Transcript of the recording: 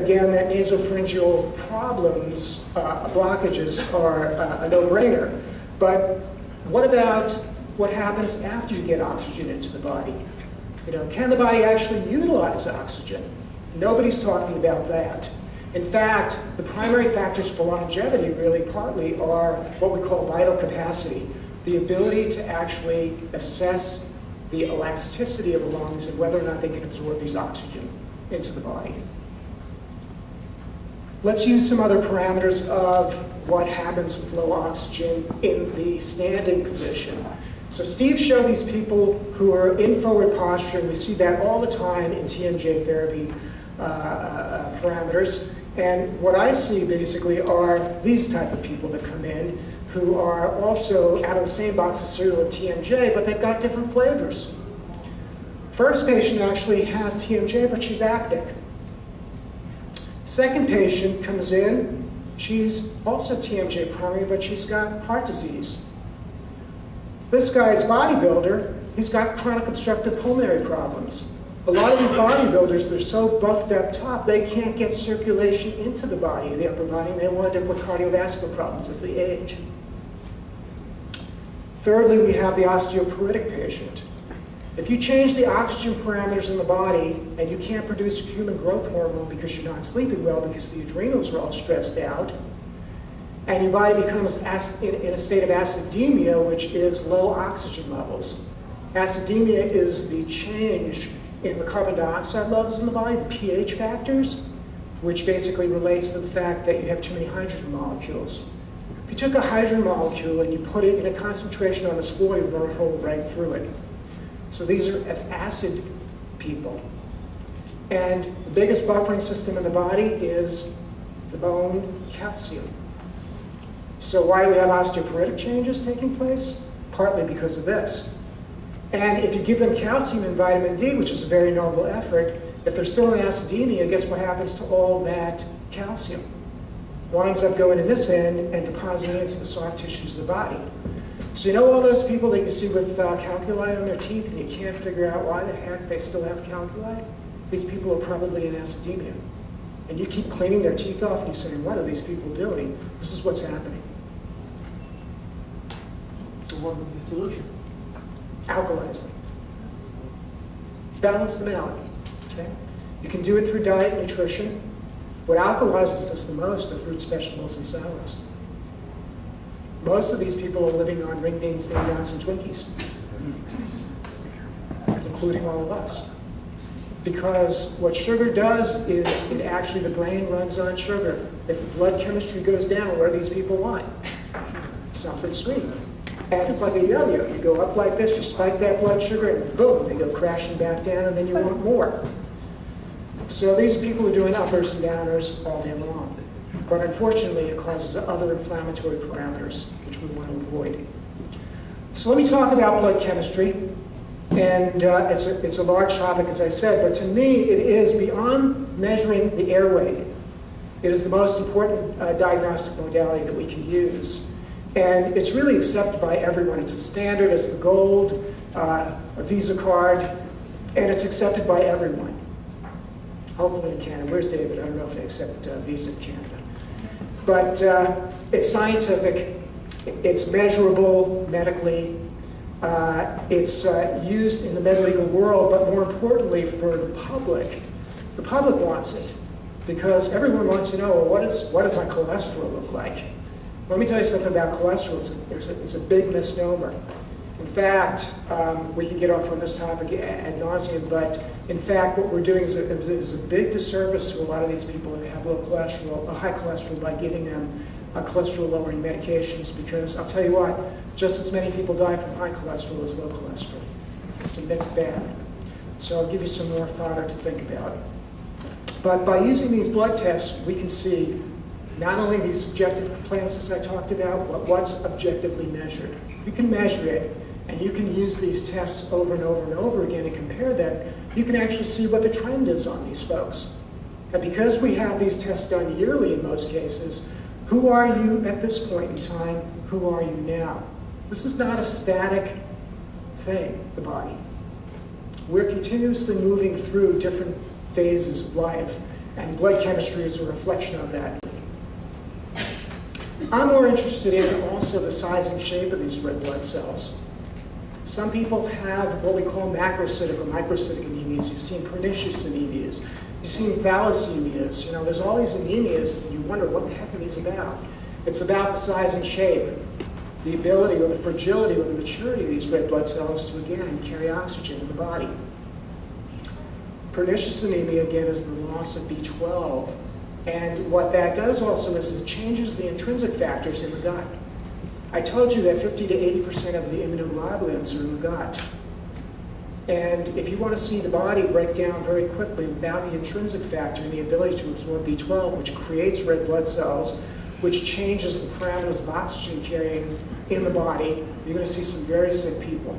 again, that nasopharyngeal problems, blockages are a no-brainer. But what about what happens after you get oxygen into the body? You know, can the body actually utilize oxygen? Nobody's talking about that. In fact, the primary factors for longevity really partly are what we call vital capacity, the ability to actually assess the elasticity of the lungs and whether or not they can absorb these oxygen into the body. Let's use some other parameters of what happens with low oxygen in the standing position. So Steve showed these people who are in forward posture, and we see that all the time in TMJ therapy parameters. And what I see basically are these type of people that come in who are also out of the same box of cereal of TMJ, but they've got different flavors. First patient actually has TMJ, but she's apneic. Second patient comes in, she's also TMJ primary, but she's got heart disease. This guy's bodybuilder, he's got chronic obstructive pulmonary problems. A lot of these bodybuilders, they're so buffed up top, they can't get circulation into the body, the upper body, and they wind up with cardiovascular problems as they age. Thirdly, we have the osteoporotic patient. If you change the oxygen parameters in the body and you can't produce human growth hormone because you're not sleeping well because the adrenals are all stressed out, and your body becomes in a state of acidemia, which is low oxygen levels. Acidemia is the change in the carbon dioxide levels in the body, the pH factors, which basically relates to the fact that you have too many hydrogen molecules. If you took a hydrogen molecule and you put it in a concentration on this floor, you'd burn a hole right through it. So these are as acid people. And the biggest buffering system in the body is the bone calcium. So why do we have osteoporotic changes taking place? Partly because of this. And if you give them calcium and vitamin D, which is a very noble effort, if they're still in acidemia, guess what happens to all that calcium? Winds up going in this end and depositing into the soft tissues of the body. So you know all those people that you see with calculi on their teeth and you can't figure out why the heck they still have calculi? These people are probably in acidemia. And you keep cleaning their teeth off and you say, what are these people doing? This is what's happening. So what would be the solution? Alkalize them. Balance them out. Okay? You can do it through diet and nutrition. What alkalizes us the most are fruits, vegetables, and salads. Most of these people are living on ring dings, ding dongs, and Twinkies, including all of us. Because what sugar does is it actually, the brain runs on sugar. If the blood chemistry goes down, what do these people want? Something sweet. And it's like a yo-yo. You go up like this, you spike that blood sugar, and boom, they go crashing back down, and then you want more. So these are people who are doing uppers and downers all day long. But unfortunately, it causes other inflammatory parameters, which we want to avoid. So let me talk about blood chemistry. And it's a large topic, as I said, but to me, it is beyond measuring the airway. It is the most important diagnostic modality that we can use. And it's really accepted by everyone. It's the standard, it's the gold, a Visa card, and it's accepted by everyone. Hopefully in Canada. Where's David? I don't know if they accept Visa in Canada. But it's scientific, it's measurable medically, it's used in the med-legal world, but more importantly for the public wants it. Because everyone wants to know, well, what does my cholesterol look like? Let me tell you something about cholesterol. It's a big misnomer. In fact, we can get off on this topic ad nauseum, but in fact, what we're doing is a big disservice to a lot of these people that have low cholesterol, high cholesterol, by giving them cholesterol-lowering medications. Because I'll tell you what, just as many people die from high cholesterol as low cholesterol. It's a mixed bag. So I'll give you some more fodder to think about. But by using these blood tests, we can see not only these subjective complaints I talked about, but what's objectively measured. You can measure it, and you can use these tests over and over and over again and compare them. You can actually see what the trend is on these folks. And because we have these tests done yearly in most cases, who are you at this point in time? Who are you now? This is not a static thing, the body. We're continuously moving through different phases of life. And blood chemistry is a reflection of that. I'm more interested in also the size and shape of these red blood cells. Some people have what we call macrocytic or microcytic anemias. You've seen pernicious anemias. You've seen thalassemias. You know, there's all these anemias that you wonder, what the heck are these about? It's about the size and shape, the ability or the fragility or the maturity of these red blood cells to, again, carry oxygen in the body. Pernicious anemia, again, is the loss of B12. And what that does also is it changes the intrinsic factors in the gut. I told you that 50 to 80% of the immunoglobulins are in the gut. And if you want to see the body break down very quickly without the intrinsic factor and the ability to absorb B12, which creates red blood cells, which changes the parameters of oxygen carrying in the body, you're going to see some very sick people.